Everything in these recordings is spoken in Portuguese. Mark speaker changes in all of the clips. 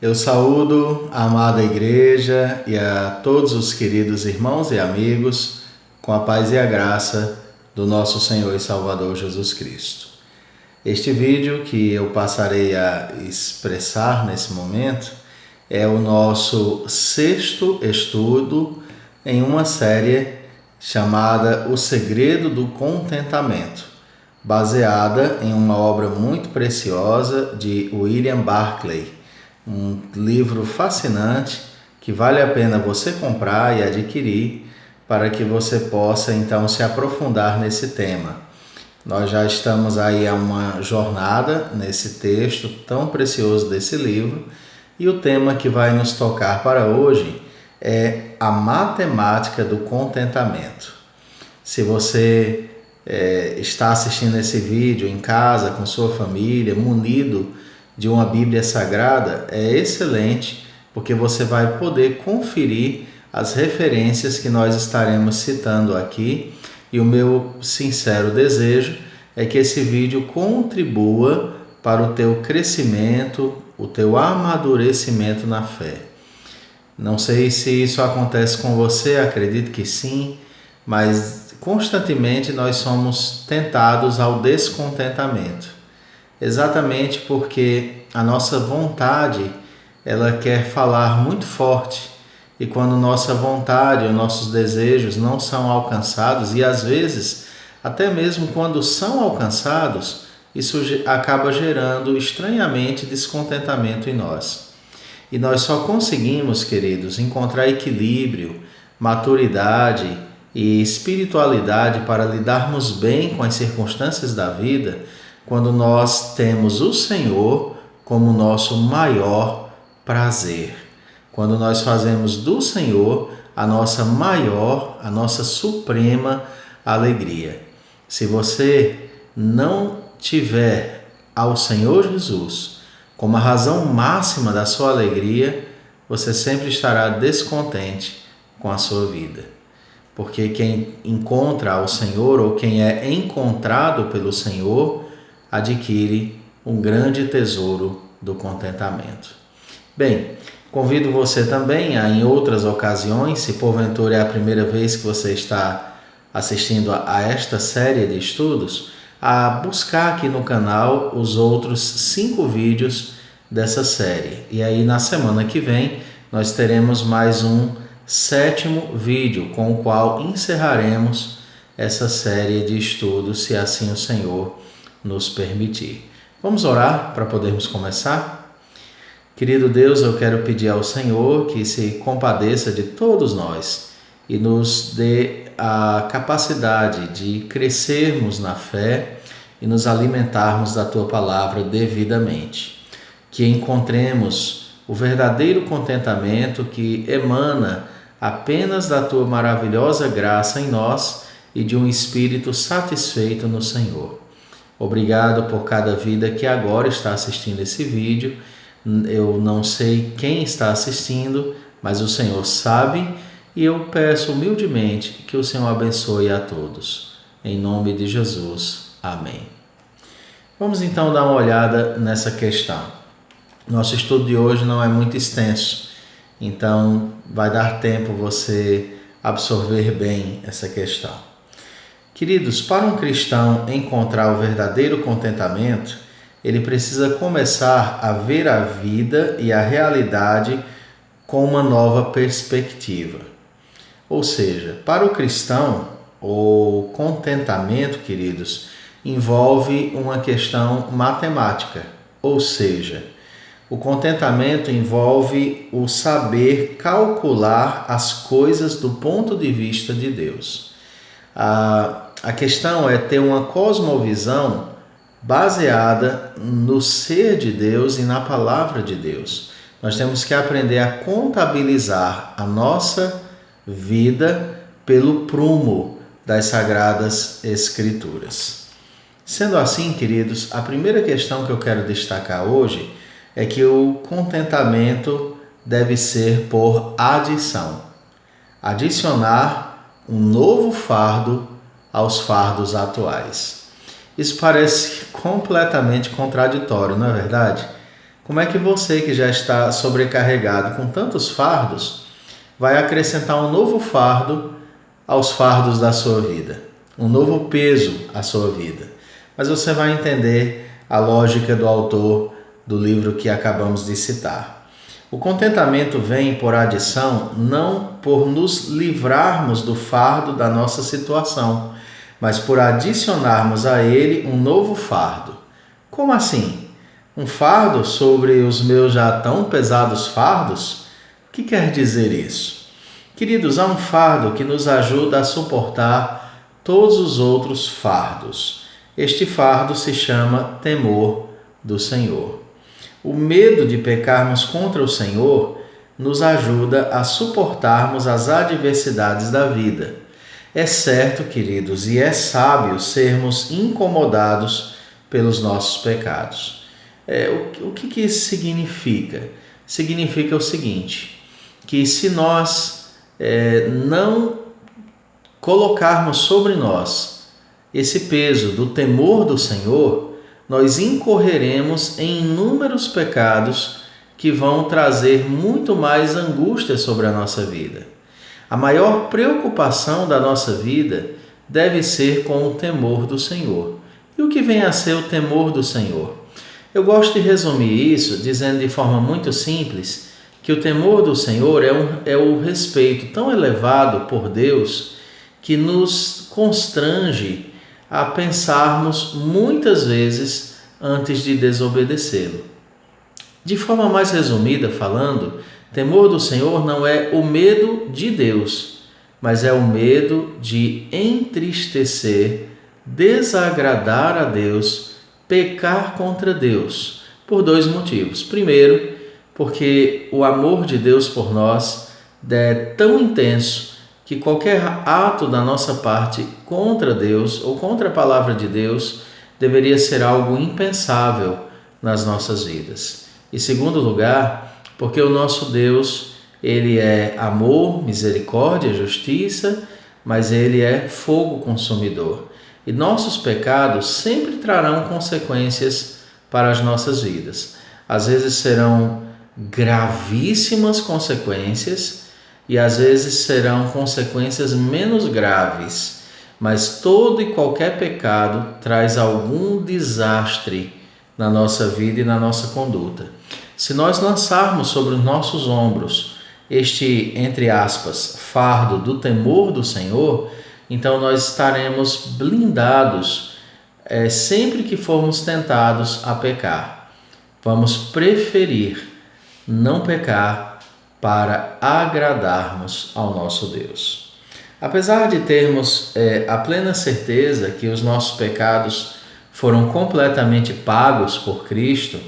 Speaker 1: Eu saúdo a amada igreja e a todos os queridos irmãos e amigos com a paz e a graça do nosso Senhor e Salvador Jesus Cristo. Este vídeo que eu passarei a expressar nesse momento é o nosso sexto estudo em uma série chamada O Segredo do Contentamento, baseada em uma obra muito preciosa de William Barclay, um livro fascinante que vale a pena você comprar e adquirir para que você possa então se aprofundar nesse tema. Nós já estamos aí a uma jornada nesse texto tão precioso desse livro e o tema que vai nos tocar para hoje é a matemática do contentamento. Se você está assistindo esse vídeo em casa com sua família, munido de uma Bíblia Sagrada, é excelente, porque você vai poder conferir as referências que nós estaremos citando aqui, e o meu sincero desejo é que esse vídeo contribua para o teu crescimento, o teu amadurecimento na fé. Não sei se isso acontece com você, acredito que sim, mas constantemente nós somos tentados ao descontentamento. Exatamente porque a nossa vontade, ela quer falar muito forte, e quando nossa vontade ou nossos desejos não são alcançados, e às vezes até mesmo quando são alcançados, isso acaba gerando estranhamente descontentamento em nós. E nós só conseguimos, queridos, encontrar equilíbrio, maturidade e espiritualidade para lidarmos bem com as circunstâncias da vida quando nós temos o Senhor como nosso maior prazer. Quando nós fazemos do Senhor a nossa maior, a nossa suprema alegria. Se você não tiver ao Senhor Jesus como a razão máxima da sua alegria, você sempre estará descontente com a sua vida. Porque quem encontra ao Senhor, ou quem é encontrado pelo Senhor, adquire um grande tesouro do contentamento. Bem, convido você também a, em outras ocasiões, se porventura é a primeira vez que você está assistindo a esta série de estudos, a buscar aqui no canal os outros 5 vídeos dessa série. E aí na semana que vem nós teremos mais um 7º vídeo com o qual encerraremos essa série de estudos, se assim o Senhor nos permitir. Vamos orar para podermos começar? Querido Deus, eu quero pedir ao Senhor que se compadeça de todos nós e nos dê a capacidade de crescermos na fé e nos alimentarmos da Tua Palavra devidamente. Que encontremos o verdadeiro contentamento que emana apenas da Tua maravilhosa graça em nós e de um espírito satisfeito no Senhor. Obrigado por cada vida que agora está assistindo esse vídeo. Eu não sei quem está assistindo, mas o Senhor sabe, e eu peço humildemente que o Senhor abençoe a todos. Em nome de Jesus. Amém. Vamos então dar uma olhada nessa questão. Nosso estudo de hoje não é muito extenso, então vai dar tempo você absorver bem essa questão. Queridos, para um cristão encontrar o verdadeiro contentamento, ele precisa começar a ver a vida e a realidade com uma nova perspectiva. Ou seja, para o cristão, o contentamento, queridos, envolve uma questão matemática. Ou seja, o contentamento envolve o saber calcular as coisas do ponto de vista de Deus. A questão é ter uma cosmovisão baseada no ser de Deus e na palavra de Deus. Nós temos que aprender a contabilizar a nossa vida pelo prumo das Sagradas Escrituras. Sendo assim, queridos, a primeira questão que eu quero destacar hoje é que o contentamento deve ser por adição. Adicionar um novo fardo aos fardos atuais. Isso parece completamente contraditório, não é verdade? Como é que você, que já está sobrecarregado com tantos fardos, vai acrescentar um novo fardo aos fardos da sua vida, um novo peso à sua vida? Mas você vai entender a lógica do autor do livro que acabamos de citar. O contentamento vem por adição, não por nos livrarmos do fardo da nossa situação, mas por adicionarmos a ele um novo fardo. Como assim? Um fardo sobre os meus já tão pesados fardos? O que quer dizer isso? Queridos, há um fardo que nos ajuda a suportar todos os outros fardos. Este fardo se chama temor do Senhor. O medo de pecarmos contra o Senhor nos ajuda a suportarmos as adversidades da vida. É certo, queridos, e é sábio sermos incomodados pelos nossos pecados. O que isso significa? Significa o seguinte, que se nós não colocarmos sobre nós esse peso do temor do Senhor, nós incorreremos em inúmeros pecados que vão trazer muito mais angústia sobre a nossa vida. A maior preocupação da nossa vida deve ser com o temor do Senhor. E o que vem a ser o temor do Senhor? Eu gosto de resumir isso dizendo de forma muito simples que o temor do Senhor é o respeito tão elevado por Deus que nos constrange a pensarmos muitas vezes antes de desobedecê-lo. De forma mais resumida falando, temor do Senhor não é o medo de Deus, mas é o medo de entristecer, desagradar a Deus, pecar contra Deus, por dois motivos. Primeiro, porque o amor de Deus por nós é tão intenso que qualquer ato da nossa parte contra Deus ou contra a palavra de Deus deveria ser algo impensável nas nossas vidas. Em segundo lugar, porque o nosso Deus, ele é amor, misericórdia, justiça, mas ele é fogo consumidor. E nossos pecados sempre trarão consequências para as nossas vidas. Às vezes serão gravíssimas consequências e às vezes serão consequências menos graves, mas todo e qualquer pecado traz algum desastre na nossa vida e na nossa conduta. Se nós lançarmos sobre os nossos ombros este, entre aspas, fardo do temor do Senhor, então nós estaremos blindados sempre que formos tentados a pecar. Vamos preferir não pecar para agradarmos ao nosso Deus. Apesar de termos a plena certeza que os nossos pecados foram completamente pagos por Cristo,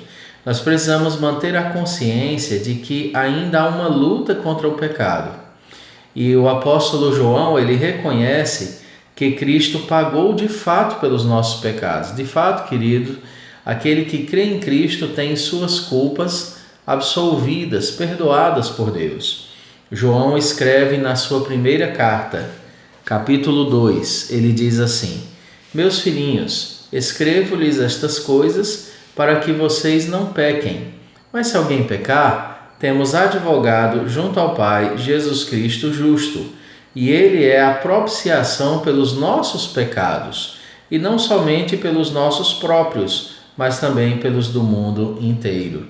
Speaker 1: nós precisamos manter a consciência de que ainda há uma luta contra o pecado. E o apóstolo João, ele reconhece que Cristo pagou de fato pelos nossos pecados. De fato, querido, aquele que crê em Cristo tem suas culpas absolvidas, perdoadas por Deus. João escreve na sua primeira carta, capítulo 2, ele diz assim: Meus filhinhos, escrevo-lhes estas coisas para que vocês não pequem. Mas se alguém pecar, temos advogado junto ao Pai, Jesus Cristo justo, e ele é a propiciação pelos nossos pecados, e não somente pelos nossos próprios, mas também pelos do mundo inteiro.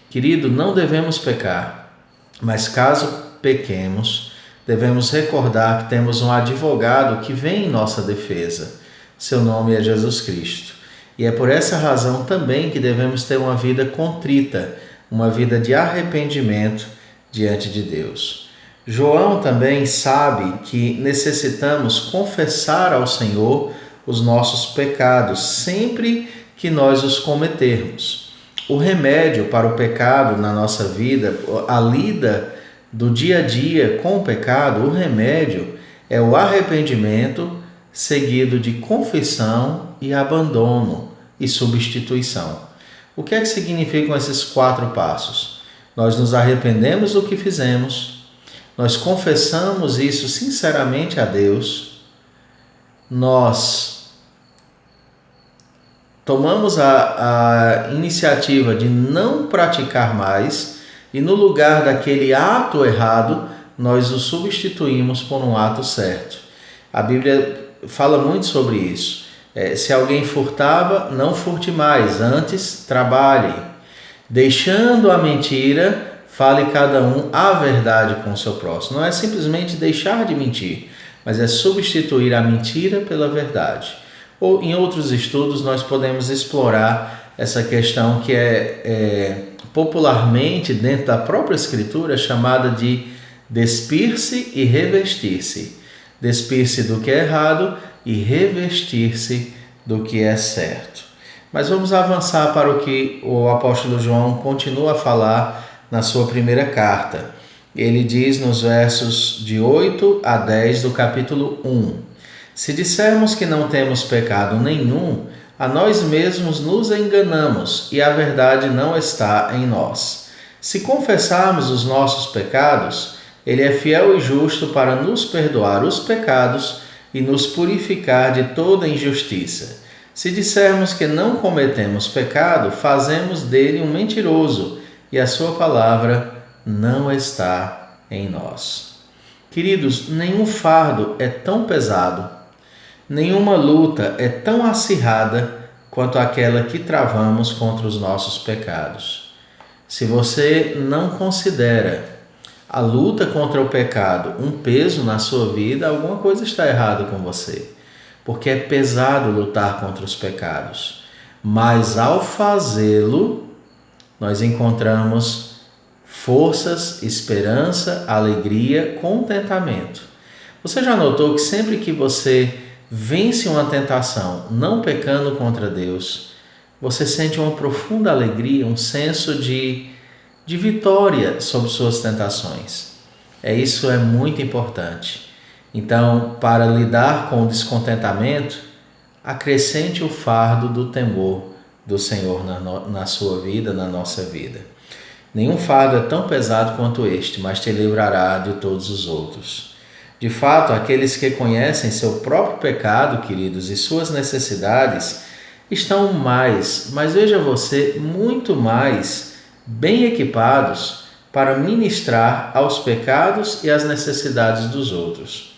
Speaker 1: Querido, não devemos pecar, mas caso pequemos, devemos recordar que temos um advogado que vem em nossa defesa. Seu nome é Jesus Cristo. E é por essa razão também que devemos ter uma vida contrita, uma vida de arrependimento diante de Deus. João também sabe que necessitamos confessar ao Senhor os nossos pecados sempre que nós os cometermos. O remédio para o pecado na nossa vida, a lida do dia a dia com o pecado, o remédio é o arrependimento seguido de confissão e abandono e substituição. O que é que significam esses 4 passos? Nós nos arrependemos do que fizemos, nós confessamos isso sinceramente a Deus, nós tomamos a iniciativa de não praticar mais e no lugar daquele ato errado, nós o substituímos por um ato certo. A Bíblia fala muito sobre isso. Se alguém furtava, não furte mais, antes trabalhe. Deixando a mentira, fale cada um a verdade com o seu próximo. Não é simplesmente deixar de mentir, mas é substituir a mentira pela verdade. Ou em outros estudos nós podemos explorar essa questão que é popularmente dentro da própria Escritura chamada de despir-se e revestir-se. Despir-se do que é errado e revestir-se do que é certo. Mas vamos avançar para o que o apóstolo João continua a falar na sua primeira carta. Ele diz nos versos de 8 a 10 do capítulo 1: Se dissermos que não temos pecado nenhum, a nós mesmos nos enganamos e a verdade não está em nós. Se confessarmos os nossos pecados, Ele é fiel e justo para nos perdoar os pecados e nos purificar de toda injustiça. Se dissermos que não cometemos pecado, fazemos dele um mentiroso e a sua palavra não está em nós. Queridos, nenhum fardo é tão pesado, nenhuma luta é tão acirrada quanto aquela que travamos contra os nossos pecados. Se você não considera a luta contra o pecado um peso na sua vida, alguma coisa está errada com você, porque é pesado lutar contra os pecados. Mas ao fazê-lo, nós encontramos forças, esperança, alegria, contentamento. Você já notou que sempre que você vence uma tentação, não pecando contra Deus, você sente uma profunda alegria, um senso de vitória sobre suas tentações. Isso é muito importante. Então, para lidar com o descontentamento, acrescente o fardo do temor do Senhor na sua vida, na nossa vida. Nenhum fardo é tão pesado quanto este, mas te livrará de todos os outros. De fato, aqueles que conhecem seu próprio pecado, queridos, e suas necessidades, estão mas veja você, muito mais bem equipados para ministrar aos pecados e às necessidades dos outros.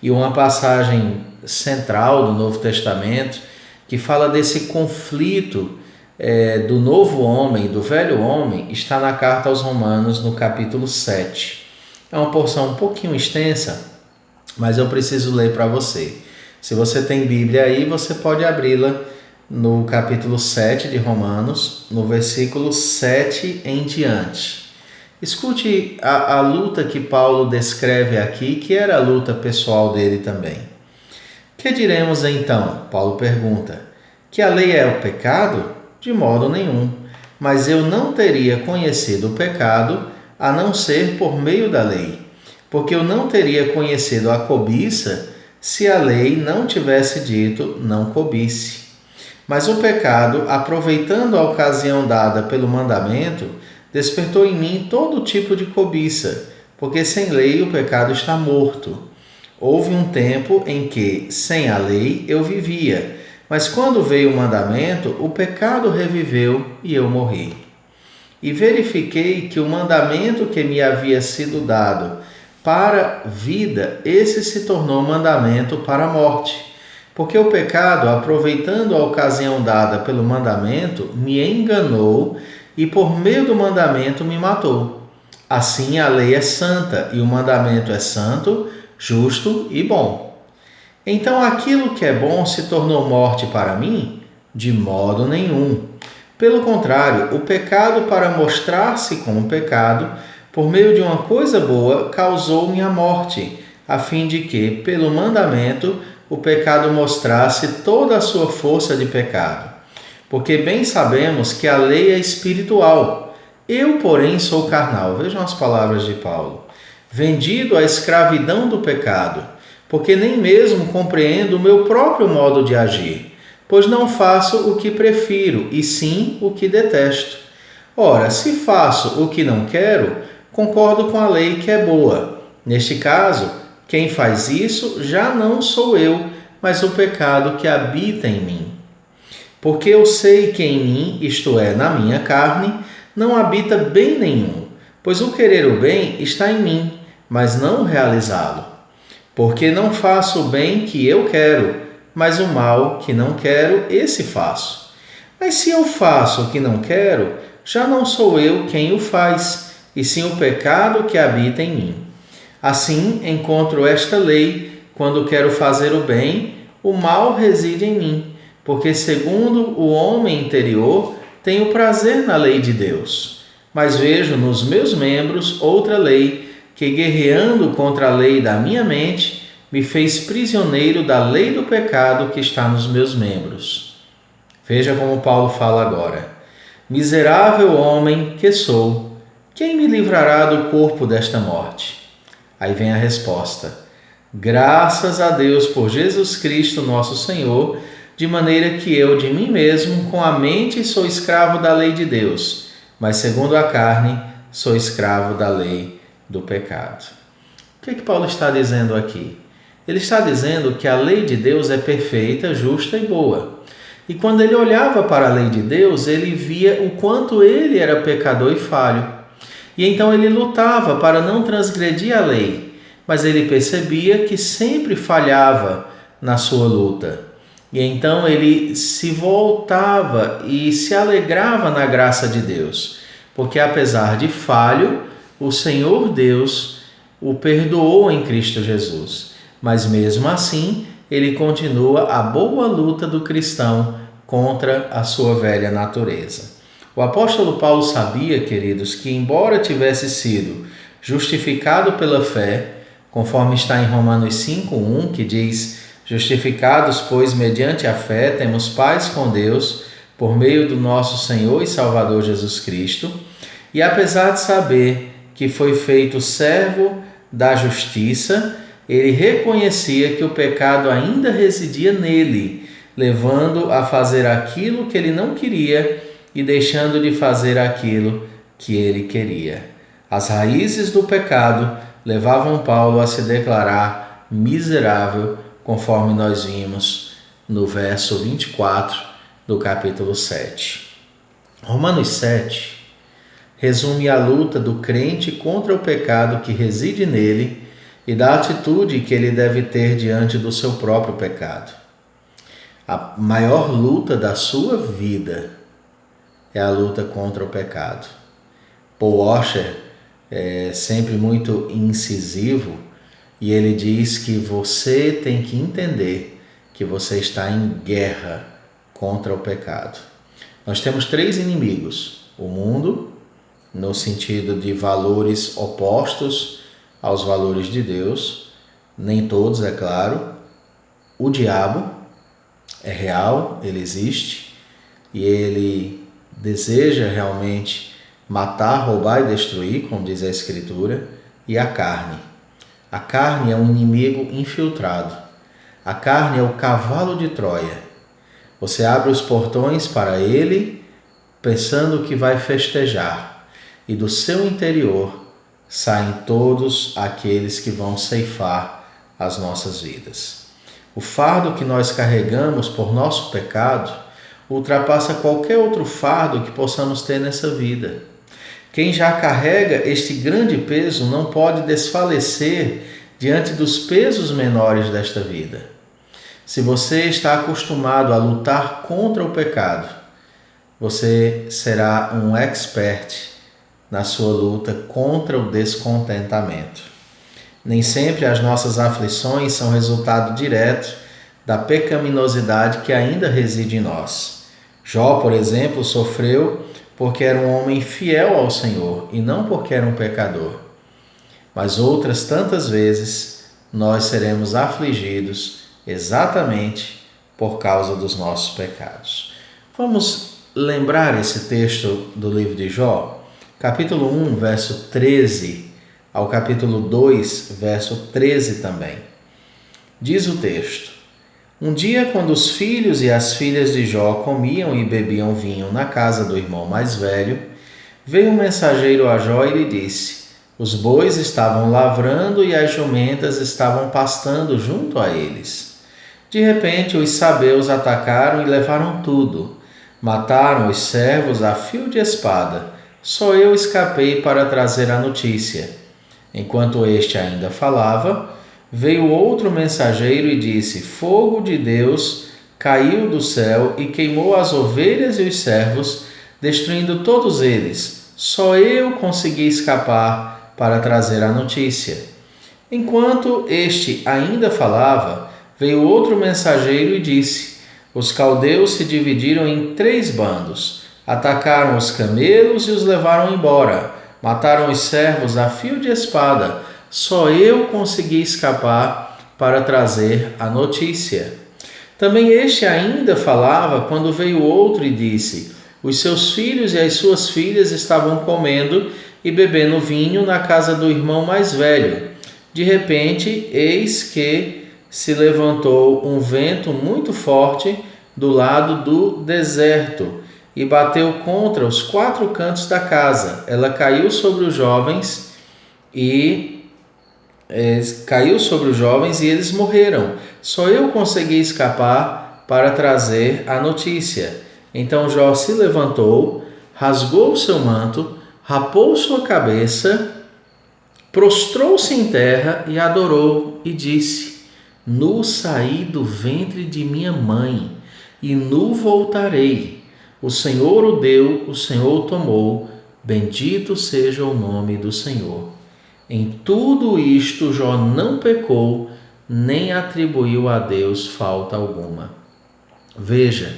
Speaker 1: E uma passagem central do Novo Testamento que fala desse conflito do novo homem, do velho homem, está na carta aos Romanos, no capítulo 7. É uma porção um pouquinho extensa, mas eu preciso ler para você. Se você tem Bíblia aí, você pode abri-la no capítulo 7 de Romanos, no versículo 7 em diante. Escute a luta que Paulo descreve aqui, que era a luta pessoal dele também. Que diremos então? Paulo pergunta. Que a lei é o pecado? De modo nenhum. Mas eu não teria conhecido o pecado a não ser por meio da lei. Porque eu não teria conhecido a cobiça se a lei não tivesse dito não cobice. Mas o pecado, aproveitando a ocasião dada pelo mandamento, despertou em mim todo tipo de cobiça, porque sem lei o pecado está morto. Houve um tempo em que, sem a lei, eu vivia, mas quando veio o mandamento, o pecado reviveu e eu morri. E verifiquei que o mandamento que me havia sido dado para vida, esse se tornou mandamento para a morte. Porque o pecado, aproveitando a ocasião dada pelo mandamento, me enganou e por meio do mandamento me matou. Assim a lei é santa e o mandamento é santo, justo e bom. Então aquilo que é bom se tornou morte para mim? De modo nenhum. Pelo contrário, o pecado, para mostrar-se como pecado, por meio de uma coisa boa, causou-me a morte, a fim de que, pelo mandamento, o pecado mostrasse toda a sua força de pecado. Porque bem sabemos que a lei é espiritual. Eu, porém, sou carnal. Vejam as palavras de Paulo. Vendido à escravidão do pecado, porque nem mesmo compreendo o meu próprio modo de agir, pois não faço o que prefiro, e sim o que detesto. Ora, se faço o que não quero, concordo com a lei que é boa. Neste caso, quem faz isso já não sou eu, mas o pecado que habita em mim. Porque eu sei que em mim, isto é, na minha carne, não habita bem nenhum, pois o querer o bem está em mim, mas não o realizá-lo. Porque não faço o bem que eu quero, mas o mal que não quero, esse faço. Mas se eu faço o que não quero, já não sou eu quem o faz, e sim o pecado que habita em mim. Assim, encontro esta lei: quando quero fazer o bem, o mal reside em mim, porque segundo o homem interior, tenho prazer na lei de Deus. Mas vejo nos meus membros outra lei, que guerreando contra a lei da minha mente, me fez prisioneiro da lei do pecado que está nos meus membros. Veja como Paulo fala agora. Miserável homem que sou, quem me livrará do corpo desta morte? Aí vem a resposta. Graças a Deus por Jesus Cristo, nosso Senhor, de maneira que eu de mim mesmo, com a mente, sou escravo da lei de Deus, mas segundo a carne, sou escravo da lei do pecado. O que Paulo está dizendo aqui? Ele está dizendo que a lei de Deus é perfeita, justa e boa. E quando ele olhava para a lei de Deus, ele via o quanto ele era pecador e falho. E então ele lutava para não transgredir a lei, mas ele percebia que sempre falhava na sua luta. E então ele se voltava e se alegrava na graça de Deus, porque apesar de falho, o Senhor Deus o perdoou em Cristo Jesus. Mas mesmo assim, ele continua a boa luta do cristão contra a sua velha natureza. O apóstolo Paulo sabia, queridos, que embora tivesse sido justificado pela fé, conforme está em Romanos 5:1, que diz: justificados, pois, mediante a fé, temos paz com Deus, por meio do nosso Senhor e Salvador Jesus Cristo. E apesar de saber que foi feito servo da justiça, ele reconhecia que o pecado ainda residia nele, levando a fazer aquilo que ele não queria e deixando de fazer aquilo que ele queria. As raízes do pecado levavam Paulo a se declarar miserável, conforme nós vimos no verso 24 do capítulo 7. Romanos 7 resume a luta do crente contra o pecado que reside nele e da atitude que ele deve ter diante do seu próprio pecado. A maior luta da sua vida é a luta contra o pecado. Paul Washer é sempre muito incisivo e ele diz que você tem que entender que você está em guerra contra o pecado. Nós temos 3 inimigos: o mundo, no sentido de valores opostos aos valores de Deus, nem todos, é claro. O diabo é real, ele existe e ele deseja realmente matar, roubar e destruir, como diz a Escritura. E a carne. A carne é um inimigo infiltrado. A carne é o cavalo de Troia. Você abre os portões para ele pensando que vai festejar, e do seu interior saem todos aqueles que vão ceifar as nossas vidas. O fardo que nós carregamos por nosso pecado ultrapassa qualquer outro fardo que possamos ter nessa vida. Quem já carrega este grande peso não pode desfalecer diante dos pesos menores desta vida. Se você está acostumado a lutar contra o pecado, você será um expert na sua luta contra o descontentamento. Nem sempre as nossas aflições são resultado direto da pecaminosidade que ainda reside em nós. Jó, por exemplo, sofreu porque era um homem fiel ao Senhor e não porque era um pecador. Mas outras tantas vezes nós seremos afligidos exatamente por causa dos nossos pecados. Vamos lembrar esse texto do livro de Jó? Capítulo 1, verso 13, ao capítulo 2, verso 13 também. Diz o texto: um dia, quando os filhos e as filhas de Jó comiam e bebiam vinho na casa do irmão mais velho, veio um mensageiro a Jó e lhe disse: os bois estavam lavrando e as jumentas estavam pastando junto a eles. De repente, os sabeus atacaram e levaram tudo. Mataram os servos a fio de espada. Só eu escapei para trazer a notícia. Enquanto este ainda falava, veio outro mensageiro e disse: Fogo de Deus caiu do céu e queimou as ovelhas e os servos, destruindo todos eles. Só eu consegui escapar para trazer a notícia. Enquanto este ainda falava, veio outro mensageiro e disse: Os caldeus se dividiram em 3 bandos. Atacaram os camelos e os levaram embora. Mataram os servos a fio de espada. Só eu consegui escapar para trazer a notícia. Também este ainda falava quando veio outro e disse: Os seus filhos e as suas filhas estavam comendo e bebendo vinho na casa do irmão mais velho. De repente, eis que se levantou um vento muito forte do lado do deserto e bateu contra os 4 cantos da casa. Ela caiu sobre os jovens e eles morreram. Só eu consegui escapar para trazer a notícia. Então Jó se levantou, rasgou seu manto, rapou sua cabeça, prostrou-se em terra e adorou e disse: Nu saí do ventre de minha mãe e nu voltarei. O Senhor o deu, o Senhor o tomou. Bendito seja o nome do Senhor. Em tudo isto Jó não pecou, nem atribuiu a Deus falta alguma. Veja,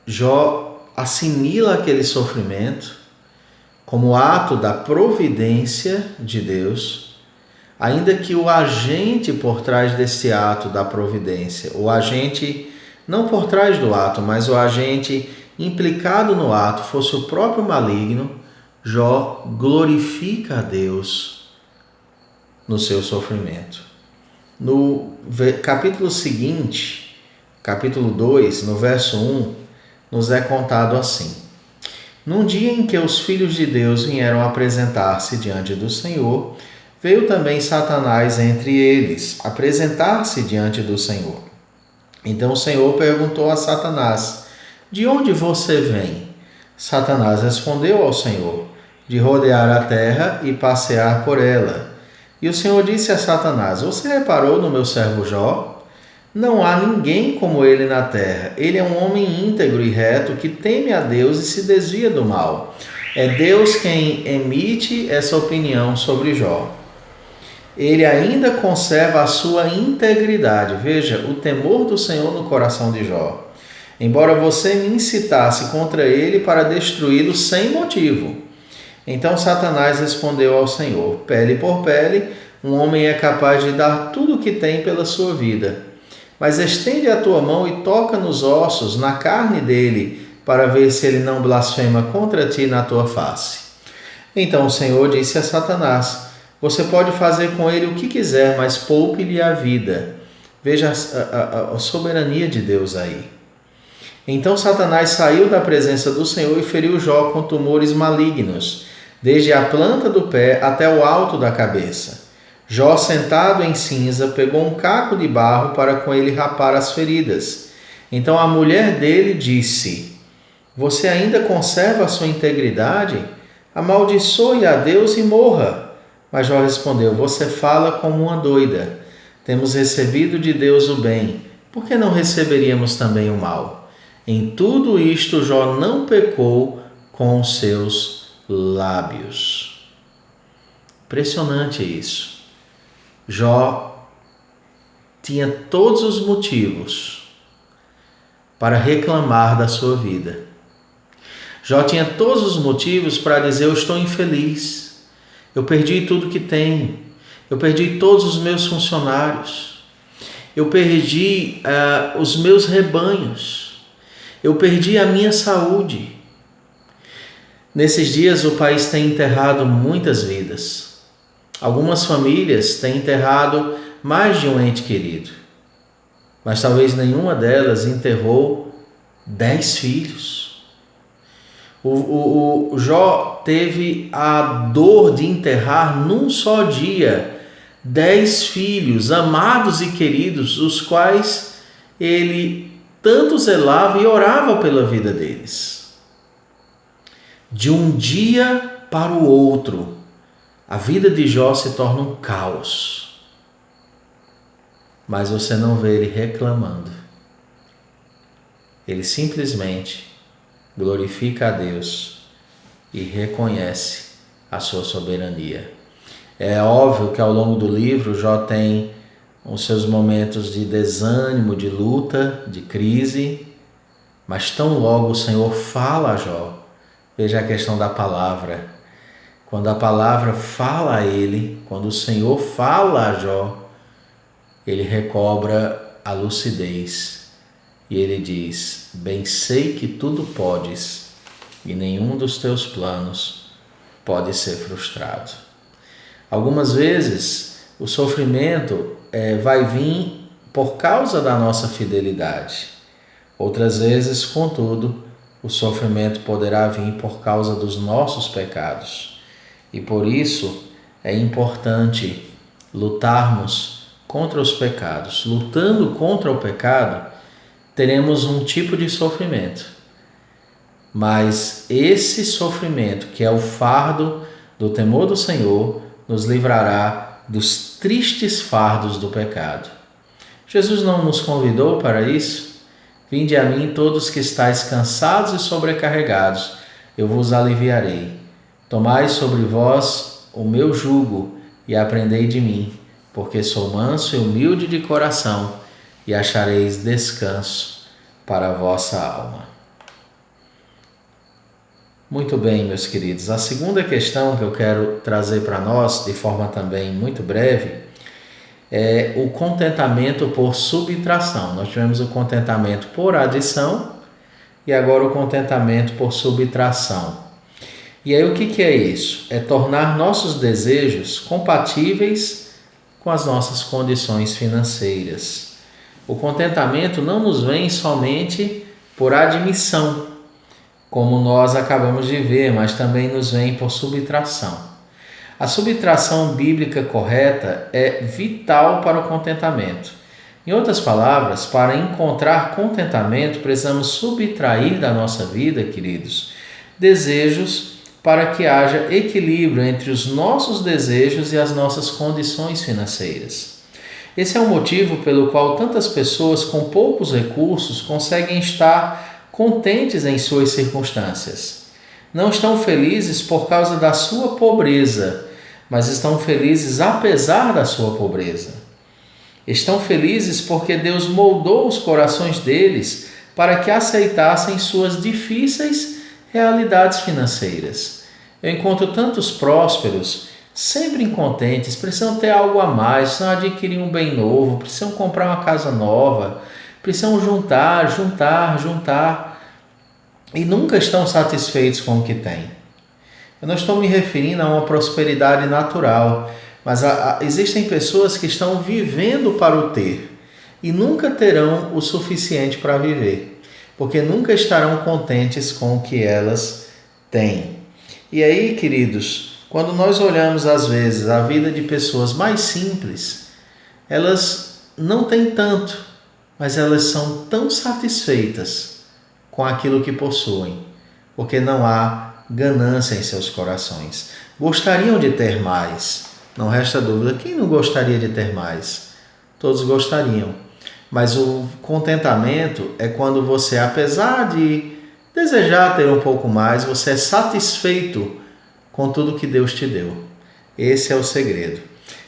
Speaker 1: Jó assimila aquele sofrimento como ato da providência de Deus, ainda que o agente por trás desse ato da providência, o agente não por trás do ato, mas o agente implicado no ato fosse o próprio maligno, Jó glorifica a Deus no seu sofrimento. No capítulo seguinte, capítulo 2, no verso 1, nos é contado assim: Num dia em que os filhos de Deus vieram apresentar-se diante do Senhor, veio também Satanás entre eles, apresentar-se diante do Senhor. Então o Senhor perguntou a Satanás: De onde você vem? Satanás respondeu ao Senhor: De rodear a terra e passear por ela. E o Senhor disse a Satanás: Você reparou no meu servo Jó? Não há ninguém como ele na terra. Ele é um homem íntegro e reto que teme a Deus e se desvia do mal. É Deus quem emite essa opinião sobre Jó. Ele ainda conserva a sua integridade. Veja, o temor do Senhor no coração de Jó. Embora você me incitasse contra ele para destruí-lo sem motivo. Então Satanás respondeu ao Senhor: Pele por pele, um homem é capaz de dar tudo o que tem pela sua vida. Mas estende a tua mão e toca nos ossos, na carne dele, para ver se ele não blasfema contra ti na tua face. Então o Senhor disse a Satanás: Você pode fazer com ele o que quiser, mas poupe-lhe a vida. Veja a soberania de Deus aí. Então Satanás saiu da presença do Senhor e feriu Jó com tumores malignos, desde a planta do pé até o alto da cabeça. Jó, sentado em cinza, pegou um caco de barro para com ele rapar as feridas. Então a mulher dele disse: Você ainda conserva a sua integridade? Amaldiçoe a Deus e morra. Mas Jó respondeu: Você fala como uma doida. Temos recebido de Deus o bem, por que não receberíamos também o mal? Em tudo isto Jó não pecou com os seus lábios. Impressionante isso. Jó tinha todos os motivos para reclamar da sua vida. Jó tinha todos os motivos para dizer: Eu estou infeliz. Eu perdi tudo que tenho. Eu perdi todos os meus funcionários. Eu perdi os meus rebanhos. Eu perdi a minha saúde. Nesses dias o país tem enterrado muitas vidas. Algumas famílias têm enterrado mais de um ente querido. Mas talvez nenhuma delas enterrou 10 filhos. O Jó teve a dor de enterrar num só dia 10 filhos amados e queridos, os quais ele tanto zelava e orava pela vida deles. De um dia para o outro, a vida de Jó se torna um caos. Mas você não vê ele reclamando. Ele simplesmente glorifica a Deus e reconhece a sua soberania. É óbvio que ao longo do livro Jó tem os seus momentos de desânimo, de luta, de crise, mas tão logo o Senhor fala a Jó. Veja a questão da palavra. Quando a palavra fala a ele, quando o Senhor fala a Jó, ele recobra a lucidez e ele diz: bem sei que tudo podes e nenhum dos teus planos pode ser frustrado. Algumas vezes o sofrimento vai vir por causa da nossa fidelidade. Outras vezes, contudo, o sofrimento poderá vir por causa dos nossos pecados. E por isso é importante lutarmos contra os pecados. Lutando contra o pecado, teremos um tipo de sofrimento. Mas esse sofrimento, que é o fardo do temor do Senhor, nos livrará dos tristes fardos do pecado. Jesus não nos convidou para isso? Vinde a mim todos que estáis cansados e sobrecarregados, eu vos aliviarei. Tomai sobre vós o meu jugo e aprendei de mim, porque sou manso e humilde de coração, e achareis descanso para a vossa alma. Muito bem, meus queridos. A segunda questão que eu quero trazer para nós, de forma também muito breve, é o contentamento por subtração. Nós tivemos o contentamento por adição e agora o contentamento por subtração. E aí o que é isso? É tornar nossos desejos compatíveis com as nossas condições financeiras. O contentamento não nos vem somente por admissão, como nós acabamos de ver, mas também nos vem por subtração. A subtração bíblica correta é vital para o contentamento. Em outras palavras, para encontrar contentamento, precisamos subtrair da nossa vida, queridos, desejos para que haja equilíbrio entre os nossos desejos e as nossas condições financeiras. Esse é o motivo pelo qual tantas pessoas com poucos recursos conseguem estar contentes em suas circunstâncias. Não estão felizes por causa da sua pobreza, mas estão felizes apesar da sua pobreza. Estão felizes porque Deus moldou os corações deles para que aceitassem suas difíceis realidades financeiras. Eu encontro tantos prósperos, sempre incontentes, precisam ter algo a mais, precisam adquirir um bem novo, precisam comprar uma casa nova, precisam juntar, e nunca estão satisfeitos com o que têm. Eu não estou me referindo a uma prosperidade natural, mas existem pessoas que estão vivendo para o ter e nunca terão o suficiente para viver, porque nunca estarão contentes com o que elas têm. E aí, queridos, quando nós olhamos às vezes a vida de pessoas mais simples, elas não têm tanto, mas elas são tão satisfeitas com aquilo que possuem, porque não há ganância em seus corações. Gostariam de ter mais, não resta dúvida. Quem não gostaria de ter mais? Todos gostariam. Mas o contentamento é quando você, apesar de desejar ter um pouco mais, você é satisfeito com tudo que Deus te deu. Esse é o segredo.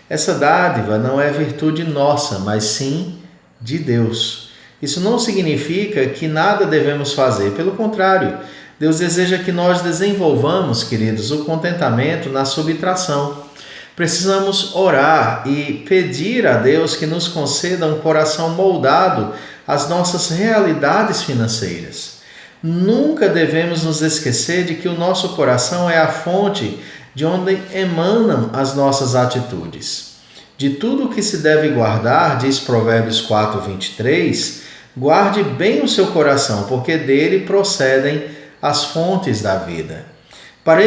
Speaker 1: Essa dádiva não é virtude nossa, mas sim de Deus. Isso não significa que nada devemos fazer. Pelo contrário, Deus deseja que nós desenvolvamos, queridos, o contentamento na subtração. Precisamos orar e pedir a Deus que nos conceda um coração moldado às nossas realidades financeiras. Nunca devemos nos esquecer de que o nosso coração é a fonte de onde emanam as nossas atitudes. De tudo o que se deve guardar, diz Provérbios 4:23, guarde bem o seu coração, porque dele procedem as fontes da vida. Para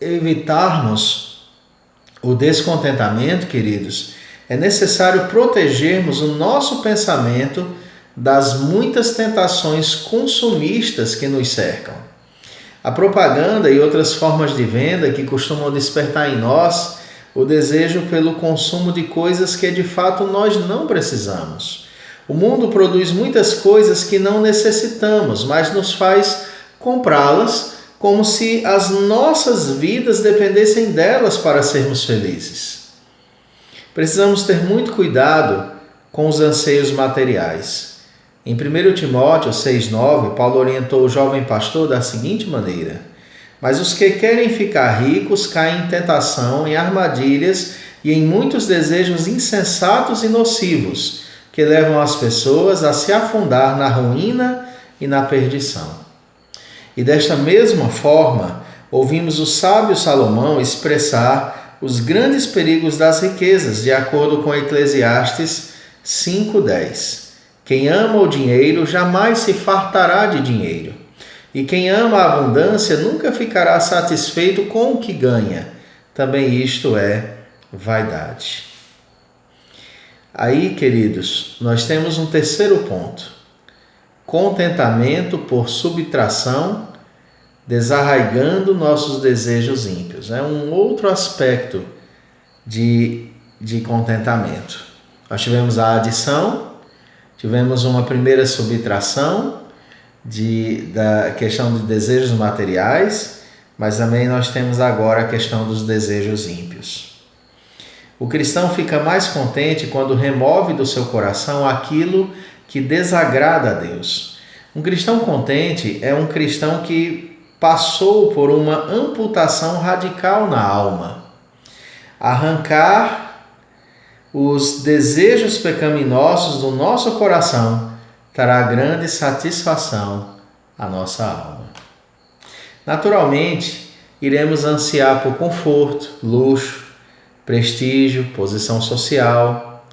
Speaker 1: evitarmos o descontentamento, queridos, é necessário protegermos o nosso pensamento das muitas tentações consumistas que nos cercam. A propaganda e outras formas de venda que costumam despertar em nós o desejo pelo consumo de coisas que de fato nós não precisamos. O mundo produz muitas coisas que não necessitamos, mas nos faz comprá-las como se as nossas vidas dependessem delas para sermos felizes. Precisamos ter muito cuidado com os anseios materiais. Em 1 Timóteo 6,9, Paulo orientou o jovem pastor da seguinte maneira: mas os que querem ficar ricos caem em tentação, em armadilhas e em muitos desejos insensatos e nocivos, que levam as pessoas a se afundar na ruína e na perdição. E desta mesma forma, ouvimos o sábio Salomão expressar os grandes perigos das riquezas, de acordo com Eclesiastes 5:10. Quem ama o dinheiro jamais se fartará de dinheiro, e quem ama a abundância nunca ficará satisfeito com o que ganha. Também isto é vaidade. Aí, queridos, nós temos um terceiro ponto: contentamento por subtração, desarraigando nossos desejos ímpios. É um outro aspecto de contentamento. Nós tivemos a adição, tivemos uma primeira subtração da questão de desejos materiais, mas também nós temos agora a questão dos desejos ímpios. O cristão fica mais contente quando remove do seu coração aquilo que desagrada a Deus. Um cristão contente é um cristão que passou por uma amputação radical na alma. Arrancar os desejos pecaminosos do nosso coração trará grande satisfação à nossa alma. Naturalmente, iremos ansiar por conforto, luxo, prestígio, posição social.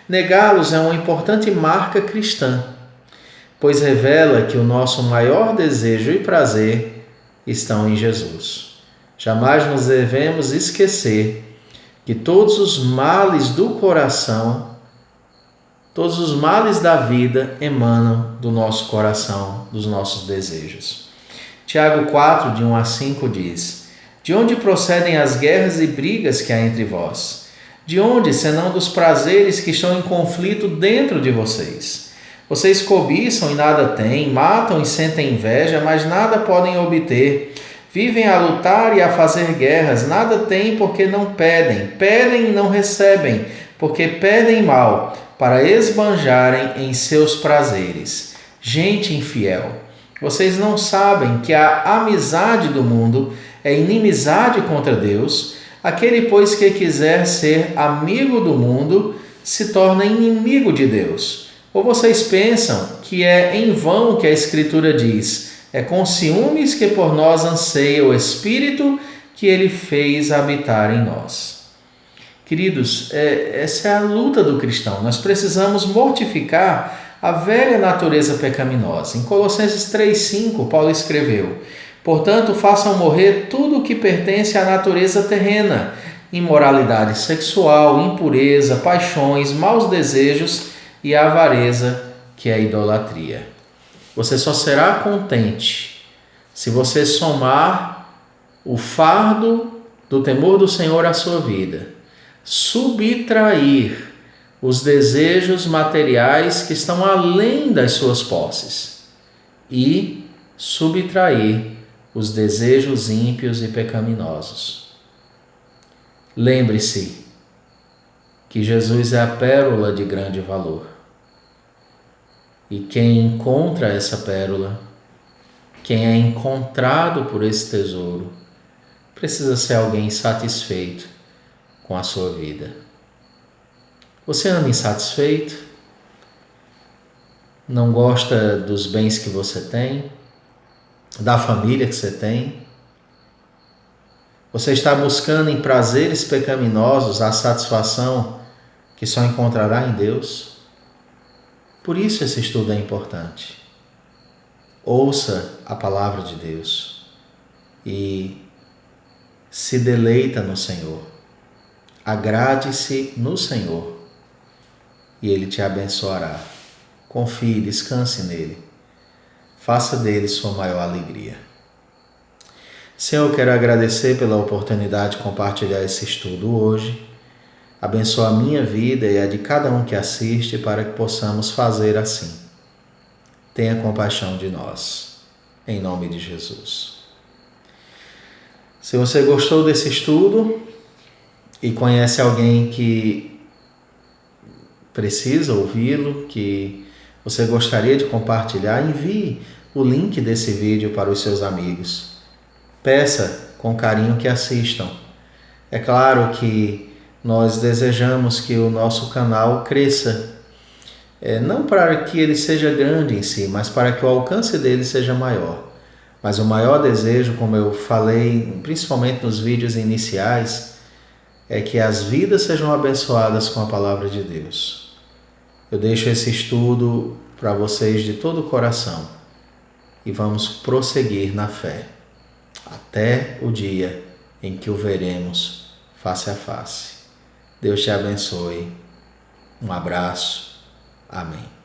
Speaker 1: Negá-los é uma importante marca cristã, pois revela que o nosso maior desejo e prazer estão em Jesus. Jamais nos devemos esquecer que todos os males do coração, todos os males da vida emanam do nosso coração, dos nossos desejos. Tiago 4, de 1 a 5 diz: de onde procedem as guerras e brigas que há entre vós? De onde, senão dos prazeres que estão em conflito dentro de vocês? Vocês cobiçam e nada têm, matam e sentem inveja, mas nada podem obter. Vivem a lutar e a fazer guerras, nada têm porque não pedem. Pedem e não recebem, porque pedem mal, para esbanjarem em seus prazeres. Gente infiel, vocês não sabem que a amizade do mundo é inimizade contra Deus? Aquele, pois, que quiser ser amigo do mundo, se torna inimigo de Deus. Ou vocês pensam que é em vão que a Escritura diz: é com ciúmes que por nós anseia o Espírito que Ele fez habitar em nós. Queridos, essa é a luta do cristão. Nós precisamos mortificar a velha natureza pecaminosa. Em Colossenses 3,5, Paulo escreveu: portanto, façam morrer tudo o que pertence à natureza terrena: imoralidade sexual, impureza, paixões, maus desejos e a avareza, que é a idolatria. Você só será contente se você somar o fardo do temor do Senhor à sua vida, subtrair os desejos materiais que estão além das suas posses e subtrair os desejos ímpios e pecaminosos. Lembre-se que Jesus é a pérola de grande valor. E quem encontra essa pérola, quem é encontrado por esse tesouro, precisa ser alguém satisfeito com a sua vida. Você anda insatisfeito? Não gosta dos bens que você tem? Da família que você tem? Você está buscando em prazeres pecaminosos a satisfação que só encontrará em Deus? Por isso esse estudo é importante. Ouça a palavra de Deus e se deleita no Senhor. Agrade-se no Senhor e Ele te abençoará. Confie, descanse nele. Faça dele sua maior alegria. Senhor, eu quero agradecer pela oportunidade de compartilhar esse estudo hoje. Abençoa a minha vida e a de cada um que assiste para que possamos fazer assim. Tenha compaixão de nós. Em nome de Jesus. Se você gostou desse estudo e conhece alguém que precisa ouvi-lo, que você gostaria de compartilhar, envie o link desse vídeo para os seus amigos. Peça com carinho que assistam. É claro que nós desejamos que o nosso canal cresça, não para que ele seja grande em si, mas para que o alcance dele seja maior. Mas o maior desejo, como eu falei, principalmente nos vídeos iniciais, é que as vidas sejam abençoadas com a palavra de Deus. Eu deixo esse estudo para vocês de todo o coração e vamos prosseguir na fé, até o dia em que o veremos face a face. Deus te abençoe. Um abraço. Amém.